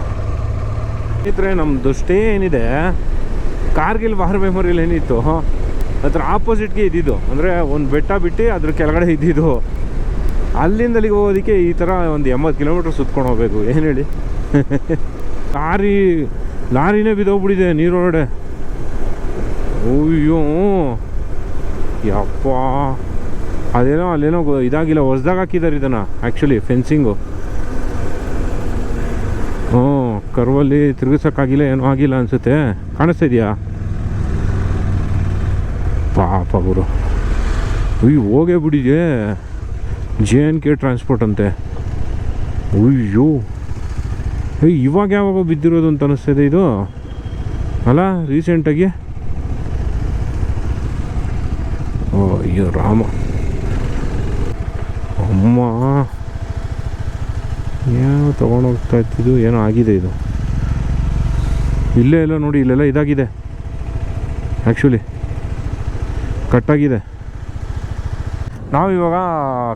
ಸ್ನೇಹಿತರೆ ನಮ್ಮದು ಸ್ಟೇ ಏನಿದೆ, ಕಾರ್ಗಿಲ್ ವಾರ್ ಮೆಮೋರಿಯಲ್ ಏನಿತ್ತು ಅದ್ರ ಆಪೋಸಿಟ್ಗೆ ಇದ್ದಿದ್ದು. ಅಂದರೆ ಒಂದು ಬೆಟ್ಟ ಬಿಟ್ಟು ಅದ್ರ ಕೆಳಗಡೆ ಇದ್ದಿದ್ದು. ಅಲ್ಲಿಂದ ಅಲ್ಲಿಗೆ ಹೋಗೋದಕ್ಕೆ ಈ ಥರ ಒಂದು 80 ಕಿಲೋಮೀಟ್ರ್ ಸುತ್ಕೊಂಡು ಹೋಗ್ಬೇಕು. ಏನು ಹೇಳಿ, ಲಾರಿನೇ ಬಿದ್ದೋಗ್ಬಿಟ್ಟಿದೆ ನೀರೊಳಗಡೆ. ಅಯ್ಯೋ ಯಪ್ಪ, ಅಲ್ಲೇನೋ ಇದಾಗಿಲ್ಲ, ಹೊಸ್ದಾಗ ಹಾಕಿದ್ದಾರೆ ಇದನ್ನು ಆ್ಯಕ್ಚುಲಿ ಫೆನ್ಸಿಂಗು. ಕರ್ವಲ್ಲಿ ತಿರುಗಿಸೋಕ್ಕಾಗಿಲ್ಲ, ಏನೂ ಆಗಿಲ್ಲ ಅನಿಸುತ್ತೆ. ಕಾಣಿಸ್ತಾ ಇದೆಯಾ? ಪಾಪ ಗುರು, ಹೋಗೇ ಬಿಟ್ಟಿದೆ. JNK ಟ್ರಾನ್ಸ್ಪೋರ್ಟ್ ಅಂತೆ. ಅಯ್ಯೋ ಇವಾಗ ಯಾವಾಗ ಬಿದ್ದಿರೋದು ಅಂತ ಅನ್ನಿಸ್ತಿದೆ ಇದು ಅಲ್ಲ, ರೀಸೆಂಟಾಗಿ. ಅಯ್ಯೋ ರಾಮ, ಅಮ್ಮ ಏನೋ ತೊಗೊಂಡೋಗ್ತಾ ಇತ್ತಿದ್ದು, ಏನೋ ಆಗಿದೆ ಇದು. ಇಲ್ಲೇ ಎಲ್ಲ ನೋಡಿ, ಇಲ್ಲೆಲ್ಲ ಇದಾಗಿದೆ ಆ್ಯಕ್ಚುಲಿ, ಕಟ್ಟಾಗಿದೆ. ನಾವು ಇವಾಗ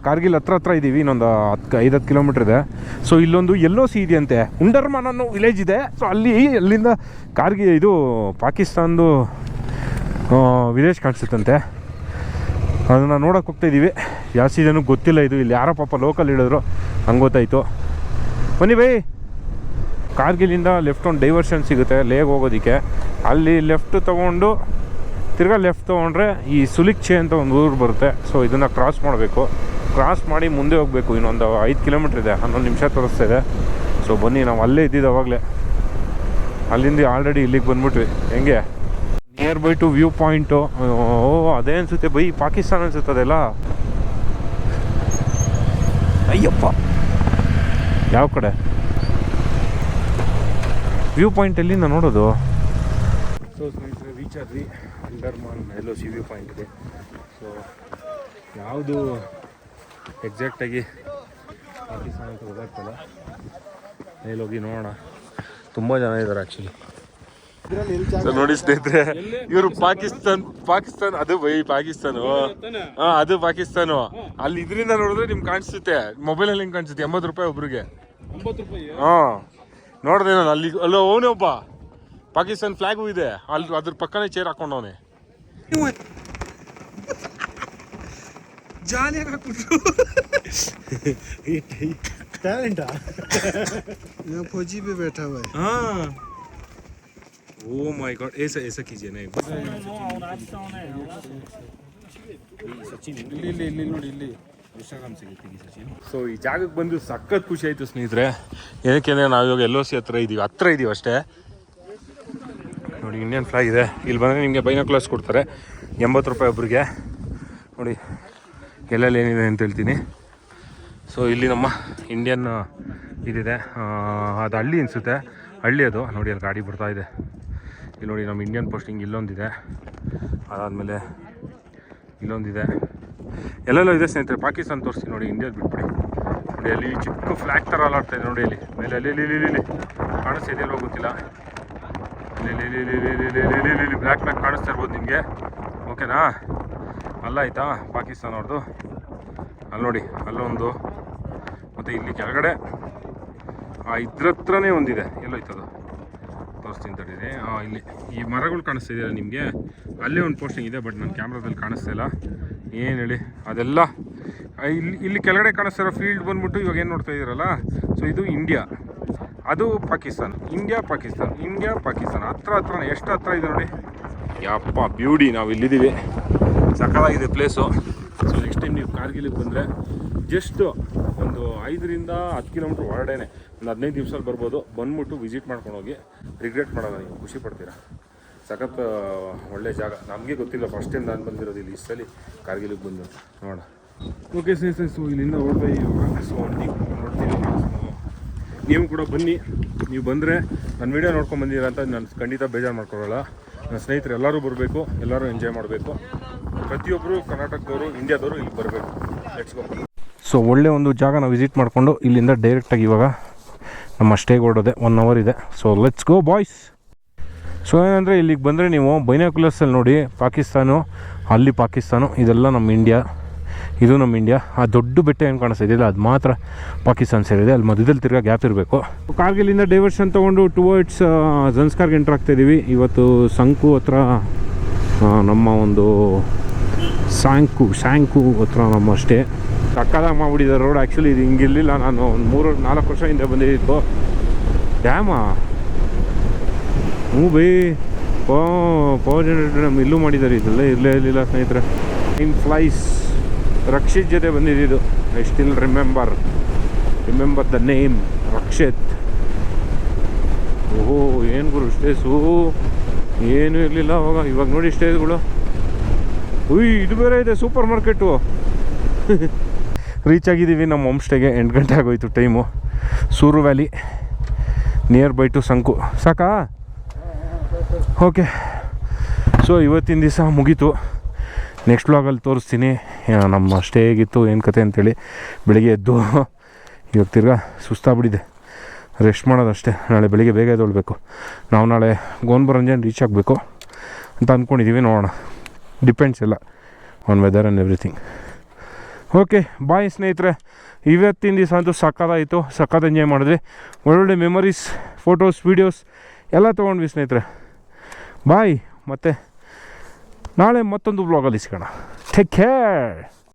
ಕಾರ್ಗಿಲ್ ಹತ್ರ ಇದ್ದೀವಿ, ಇನ್ನೊಂದು 5-10 ಕಿಲೋಮೀಟ್ರ್ ಇದೆ. ಸೊ ಇಲ್ಲೊಂದು LOC ಇದೆಯಂತೆ, ಉಂಡರ್ಮಾನ್ ಅನ್ನೋ ವಿಲೇಜ್ ಇದೆ. ಸೊ ಅಲ್ಲಿಂದ ಇದು ಪಾಕಿಸ್ತಾನದ್ದು ವಿಲೇಜ್ ಕಾಣಿಸುತ್ತಂತೆ. ಅದನ್ನು ನೋಡೋಕೆ ಹೋಗ್ತಾಯಿದ್ದೀವಿ. ಜಾಸ್ತಿ ಜನಕ್ಕೆ ಗೊತ್ತಿಲ್ಲ ಇದು. ಇಲ್ಲಿ ಯಾರೋ ಪಾಪ ಲೋಕಲ್ ಹೇಳಿದ್ರು, ಹಂಗೆ ಗೊತ್ತಾಯಿತು. ಬನ್ನಿ ಬೈ. ಕಾರ್ಗಿಲಿಂದ ಲೆಫ್ಟ್ ಒಂದು ಡೈವರ್ಷನ್ ಸಿಗುತ್ತೆ ಲೇಗ್ ಹೋಗೋದಕ್ಕೆ. ಅಲ್ಲಿ ಲೆಫ್ಟ್ ತೊಗೊಂಡು ತಿರ್ಗಾ ಲೆಫ್ಟ್ ತೊಗೊಂಡ್ರೆ ಈ ಸುಲಿಕ್ಚೆ ಅಂತ ಒಂದು ಊರು ಬರುತ್ತೆ. ಸೊ ಇದನ್ನು ಕ್ರಾಸ್ ಮಾಡಬೇಕು. ಕ್ರಾಸ್ ಮಾಡಿ ಮುಂದೆ ಹೋಗಬೇಕು. ಇನ್ನೊಂದು 5 ಕಿಲೋಮೀಟ್ರ್ ಇದೆ, 11 ನಿಮಿಷ ತೋರಿಸ್ತಾ ಇದೆ. ಸೊ ಬನ್ನಿ, ನಾವು ಅಲ್ಲೇ ಇದ್ದಿದ್ದು ಅವಾಗಲೇ. ಅಲ್ಲಿಂದ ಆಲ್ರೆಡಿ ಇಲ್ಲಿಗೆ ಬಂದ್ಬಿಟ್ವಿ. ಹೆಂಗೆ near by two view point. ಅದೇ ಅನಿಸುತ್ತೆ ಬೈ, ಪಾಕಿಸ್ತಾನ ಅನಿಸುತ್ತೆ ಅದೆಲ್ಲ. ಅಯ್ಯಪ್ಪ, ಯಾವ ಕಡೆ ವ್ಯೂ ಪಾಯಿಂಟ್ ಎಲ್ಲಿಂದ ನೋಡೋದು? ಸೊ ಸ್ನೇಹಿತರೆ, ರೀಚ್ ಆದ್ವಿ ಅಂಡರ್ಮಾನ್ LOC ವ್ಯೂ ಪಾಯಿಂಟ್ ಇದೆ. ಸೊ ಯಾವುದು ಎಕ್ಸಾಕ್ಟಾಗಿ ಪಾಕಿಸ್ತಾನ ಅಂತ ಗೊತ್ತಾಗ್ತಲ್ಲ. ಮೇಲೋಗಿ ನೋಡೋಣ. ತುಂಬ ಜನ ಇದ್ದಾರೆ ಆ್ಯಕ್ಚುಲಿ. ನೋಡಿ ಸ್ನೇಹಿತರೆ, ಇವರು ಪಾಕಿಸ್ತಾನ ಅದು ಬೈ ಪಾಕಿಸ್ತಾನ. ಅದು ಪಾಕಿಸ್ತಾನ. ಅಲ್ಲಿ ಇದರಿಂದ ನೋಡಿದ್ರೆ ನಿಮ್ಗೆ ಕಾಣಿಸುತ್ತೆ, ಮೊಬೈಲಲ್ಲಿ ಹೆಂಗೆ ಕಾಣಿಸುತ್ತೆ. 80 ರೂಪಾಯಿ ಒಬ್ರಿಗೆ. ನೋಡ್ದೆ ನಾನು ಅಲ್ಲಿ. ಅಲ್ಲೋ ಅವನೇ ಒಬ್ಬ ಪಾಕಿಸ್ತಾನ ಫ್ಲಾಗೂ ಇದೆ ಅಲ್ಲಿ, ಅದ್ರ ಪಕ್ಕನೇ ಚೇರ್ ಹಾಕೊಂಡವನೆ. फौजी पे बैठा हुआ है। हाँ, ओ माय गॉड, ऐसा कीजिए ना. ಸಚಿನ್ ಇಲ್ಲಿ ನೋಡಿ, ಇಲ್ಲಿ ಇನ್ಸ್ಟಾಗ್ರಾಮ್ ಸಿಗುತ್ತೆ ಸಚಿನ್. ಸೊ ಈ ಜಾಗಕ್ಕೆ ಬಂದು ಸಖತ್ ಖುಷಿ ಆಯಿತು ಸ್ನೇಹಿತರೆ. ಏನಕ್ಕೆಂದರೆ ನಾವು ಇವಾಗ LOC ಹತ್ರ ಇದ್ದೀವಿ ಅಷ್ಟೇ. ನೋಡಿ, ಇಂಡಿಯನ್ ಫ್ಲಾಗ್ ಇದೆ. ಇಲ್ಲಿ ಬಂದರೆ ನಿಮಗೆ ಬೈನಾಕ್ಯುಲರ್ಸ್ ಕೊಡ್ತಾರೆ, 80 ರೂಪಾಯಿ ಒಬ್ರಿಗೆ. ನೋಡಿ ಎಲ್ಲೆಲ್ಲಿ ಏನಿದೆ ಅಂತ ಹೇಳ್ತೀನಿ. ಸೊ ಇಲ್ಲಿ ನಮ್ಮ ಇಂಡಿಯನ್ ಇದಿದೆ, ಅದು ಹಳ್ಳಿ ಅನಿಸುತ್ತೆ, ಹಳ್ಳಿ ಅದು. ನೋಡಿ ಅಲ್ಲಿ ಗಾಡಿ ಬರ್ತಾ ಇದೆ. ಇಲ್ಲಿ ನೋಡಿ ನಮ್ಮ ಇಂಡಿಯನ್ ಪೋಸ್ಟಿಂಗ್ ಇಲ್ಲೊಂದಿದೆ, ಅದಾದಮೇಲೆ ಇಲ್ಲೊಂದಿದೆ, ಎಲ್ಲೆಲ್ಲೋ ಇದೆ ಸ್ನೇಹಿತರೆ. ಪಾಕಿಸ್ತಾನ ತೋರಿಸ್ತೀನಿ ನೋಡಿ, ಇಂಡಿಯಾದ ಬಿಟ್ಬಿಡಿ. ನೋಡಿ ಅಲ್ಲಿ ಚಿಕ್ಕ ಫ್ಲ್ಯಾಗ್ ಥರ ಅಲ್ಲಾಡ್ತಾ ಇದೆ ನೋಡಿ, ಅಲ್ಲಿ ಮೇಲೆ ಅಲ್ಲಿ ಕಾಣಿಸ್ತಾ ಇದೆಯಲ್ಲೋ ಗೊತ್ತಿಲ್ಲ. ಇಲ್ಲಿ ಬ್ಲ್ಯಾಕ್ ಕಾಣಿಸ್ತಾ ಇರ್ಬೋದು ನಿಮಗೆ. ಓಕೆನಾ? ಅಲ್ಲ ಆಯಿತಾ ಪಾಕಿಸ್ತಾನ ಅವ್ರದ್ದು. ಅಲ್ಲಿ ನೋಡಿ, ಅಲ್ಲೊಂದು, ಮತ್ತು ಇಲ್ಲಿ ಕೆಳಗಡೆ ಇದ್ರ ಹತ್ರನೇ ಒಂದಿದೆ. ಎಲ್ಲೋಯ್ತದು ತೋರಿಸ್ತೀನಿ ತಡೀರಿ. ಇಲ್ಲಿ ಈ ಮರಗಳು ಕಾಣಿಸ್ತಾ ಇದೆಯಲ್ಲ ನಿಮಗೆ, ಅಲ್ಲೇ ಒಂದು ಪೋಸ್ಟಿಂಗ್ ಇದೆ. ಬಟ್ ನನ್ನ ಕ್ಯಾಮ್ರಾದಲ್ಲಿ ಕಾಣಿಸ್ತಾ ಇಲ್ಲ. ಏನು ಹೇಳಿ, ಅದೆಲ್ಲ ಇಲ್ಲಿ ಕೆಳಗಡೆ ಕಾಣಿಸ್ತಾ ಇರೋ ಫೀಲ್ಡ್ ಬಂದ್ಬಿಟ್ಟು ಇವಾಗ ಏನು ನೋಡ್ತಾ ಇದ್ದೀರಲ್ಲ, ಸೊ ಇದು ಇಂಡಿಯಾ, ಅದು ಪಾಕಿಸ್ತಾನ. ಇಂಡಿಯಾ ಪಾಕಿಸ್ತಾನ ಹತ್ರನೇ. ಎಷ್ಟು ಹತ್ರ ಇದೆ ನೋಡಿ. ಯಪ್ಪ ಬ್ಯೂಟಿ. ನಾವು ಇಲ್ಲಿದ್ದೀವಿ, ಸಕ್ಕತ್ತಾಗಿದೆ ಪ್ಲೇಸು. ಸೊ ನೆಕ್ಸ್ಟ್ ಟೈಮ್ ನೀವು ಕಾರ್ಗಿಲಿಗೆ ಬಂದರೆ ಜಸ್ಟ್ ಒಂದು 5-10 ಕಿಲೋಮೀಟ್ರ್ ಹೊರಡೇನೆ, ಒಂದು 15 ನಿಮಿಷದಲ್ಲಿ ಬರ್ಬೋದು. ಬಂದ್ಬಿಟ್ಟು ವಿಸಿಟ್ ಮಾಡ್ಕೊಂಡು ಹೋಗಿ, ರಿಗ್ರೆಟ್ ಮಾಡೋಲ್ಲ, ನೀವು ಖುಷಿ ಪಡ್ತೀರಾ. ಸಖತ್ ಒಳ್ಳೆ ಜಾಗ. ನಮಗೆ ಗೊತ್ತಿಲ್ಲ, ಫಸ್ಟ್ ಟೈಮ್ ನಾನು ಬಂದಿರೋದು ಇಲ್ಲಿ. ಇಷ್ಟಲ್ಲಿ ಕಾರ್ಗಿಲಿಗೆ ಬಂದು ನೋಡೋಣ. ಓಕೆ ಸ್ನೇಹಿತರೆ, ಸೊ ಇಲ್ಲಿಂದ ಹೊರಡ್ತಾ ಇವಾಗ. ಸೊ ನೋಡ್ತೀನಿ, ನೀವು ಕೂಡ ಬನ್ನಿ. ನೀವು ಬಂದರೆ ನನ್ನ ವೀಡಿಯೋ ನೋಡ್ಕೊಂಡು ಬಂದಿದ್ದೀರ ಅಂತ ನಾನು ಖಂಡಿತ ಬೇಜಾರು ಮಾಡ್ಕೊಳ್ಳಲ್ಲ. ನನ್ನ ಸ್ನೇಹಿತರು ಎಲ್ಲರೂ ಬರಬೇಕು, ಎಲ್ಲರೂ ಎಂಜಾಯ್ ಮಾಡಬೇಕು. ಪ್ರತಿಯೊಬ್ಬರು ಕರ್ನಾಟಕದವರು, ಇಂಡಿಯಾದವರು ಇಲ್ಲಿ ಬರಬೇಕು. Let's go. ಸೊ ಒಳ್ಳೆ ಒಂದು ಜಾಗ ನಾವು ವಿಸಿಟ್ ಮಾಡಿಕೊಂಡು ಇಲ್ಲಿಂದ ಡೈರೆಕ್ಟಾಗಿ ಇವಾಗ ನಮ್ಮ ಸ್ಟೇಗೆ ಹೊರಡೋದೆ. 1 ಅವರ್ ಇದೆ. So let's go boys. So ಏನಂದರೆ ಇಲ್ಲಿಗೆ ಬಂದರೆ ನೀವು ಬೈನಾಕ್ಯುಲರ್ಸಲ್ಲಿ ನೋಡಿ, ಅಲ್ಲಿ ಪಾಕಿಸ್ತಾನ, ಇದೆಲ್ಲ ನಮ್ಮ ಇಂಡಿಯಾ, ಇದು ನಮ್ಮ ಇಂಡಿಯಾ. ಆ ದೊಡ್ಡ ಬೆಟ್ಟ ಏನು ಕಾಣಿಸ್ತಾ ಇದೆಯಲ್ಲ, ಅದು ಮಾತ್ರ ಪಾಕಿಸ್ತಾನ ಸೇರಿದೆ. ಅಲ್ಲಿ ಮಧ್ಯದಲ್ಲಿ ತಿರ್ಗಾ ಗ್ಯಾಪ್ ಇರಬೇಕು. ಕಾರ್ಗಿಲಿಂದ ಡೈವರ್ಷನ್ ತೊಗೊಂಡು ಟುವರ್ಡ್ಸ್ ಜನ್ಸ್ಕಾರ್ಗೆ ಎಂಟ್ರ್ ಆಗ್ತಾಯಿದ್ದೀವಿ. ಇವತ್ತು ಸಂಕು ಹತ್ರ ನಮ್ಮ ಒಂದು ಸ್ಯಾಂಕು ಹತ್ರ ನಮ್ಮ ಸ್ಟೇ. ಸಕ್ಕದಾಗಿ ಮಾಡಿಬಿಟ್ಟಿದ್ದಾರೆ ರೋಡ್. ಆ್ಯಕ್ಚುಲಿ ಇದು ಹಿಂಗಿರಲಿಲ್ಲ. ನಾನು ಒಂದು 3-4 ವರ್ಷ ಹಿಂದೆ ಬಂದಿದ್ದು. ಡ್ಯಾಮಾ ಬೈ ಪವರ್ ಜನರೇಟರ್ ನಮ್ಮ ಇಲ್ಲೂ ಮಾಡಿದ್ದಾರೆ. ಇದೆಲ್ಲ ಇರಲಿಲ್ಲ ಸ್ನೇಹಿತರೆ. ಇನ್ ಫ್ಲೈಸ್ ರಕ್ಷಿತ್ ಜೊತೆ ಬಂದಿದ್ದು. I still remember the name Rakshit. ಓಹೋ, ಏನು ಗುರು ಸ್ಟೇಸು, ಏನೂ ಇರಲಿಲ್ಲ ಅವಾಗ. ಇವಾಗ ನೋಡಿ ಸ್ಟೇಜ್ಗಳು. ಇದು ಬೇರೆ ಇದೆ, ಸೂಪರ್ ಮಾರ್ಕೆಟು. ರೀಚ್ ಆಗಿದ್ದೀವಿ ನಮ್ಮ ಹೋಮ್ ಸ್ಟೇಗೆ. 8 ಗಂಟೆ ಆಗೋಯ್ತು ಟೈಮು. ಸೂರು ವ್ಯಾಲಿ ನಿಯರ್ ಬೈ ಟು ಸಂಕು. ಸಾಕಾ? ಓಕೆ. ಸೊ ಇವತ್ತಿನ ದಿವಸ ಮುಗೀತು. ನೆಕ್ಸ್ಟ್ ವ್ಲಾಗಲ್ಲಿ ತೋರಿಸ್ತೀನಿ ನಮ್ಮ ಸ್ಟೇ ಹೇಗಿತ್ತು ಏನು ಕತೆ ಅಂತೇಳಿ. ಬೆಳಿಗ್ಗೆ ಎದ್ದು ಇವಾಗ ತಿರ್ಗಾ ಸುಸ್ತಾಗ್ಬಿಟ್ಟಿದೆ, ರೆಸ್ಟ್ ಮಾಡೋದಷ್ಟೇ. ನಾಳೆ ಬೆಳಿಗ್ಗೆ ಬೇಗ ಎದ್ದೊಳ್ಬೇಕು. ನಾವು ನಾಳೆ ಗೋನ್ಬರಂಜನ್ ರೀಚ್ ಆಗಬೇಕು ಅಂತ ಅಂದ್ಕೊಂಡಿದ್ದೀವಿ, ನೋಡೋಣ. ಡಿಪೆಂಡ್ಸ್ ಎಲ್ಲ on weather and everything. Okay bye ಸ್ನೇಹಿತರೆ, ಇವತ್ತಿನ ದಿವಸ ಅಂತೂ ಸಕ್ಕತ್ತಾಯಿತು, ಸಕ್ಕತ್ ಎಂಜಾಯ್ ಮಾಡಿದ್ವಿ. ಒಳ್ಳೊಳ್ಳೆ ಮೆಮೊರೀಸ್, ಫೋಟೋಸ್, ವೀಡಿಯೋಸ್ ಎಲ್ಲ ತೊಗೊಂಡ್ವಿ ಸ್ನೇಹಿತರೆ. ಬಾಯ್, ಮತ್ತು ನಾಳೆ ಮತ್ತೊಂದು ವ್ಲಾಗಲ್ಲಿ ಸಿಗೋಣ. Take care.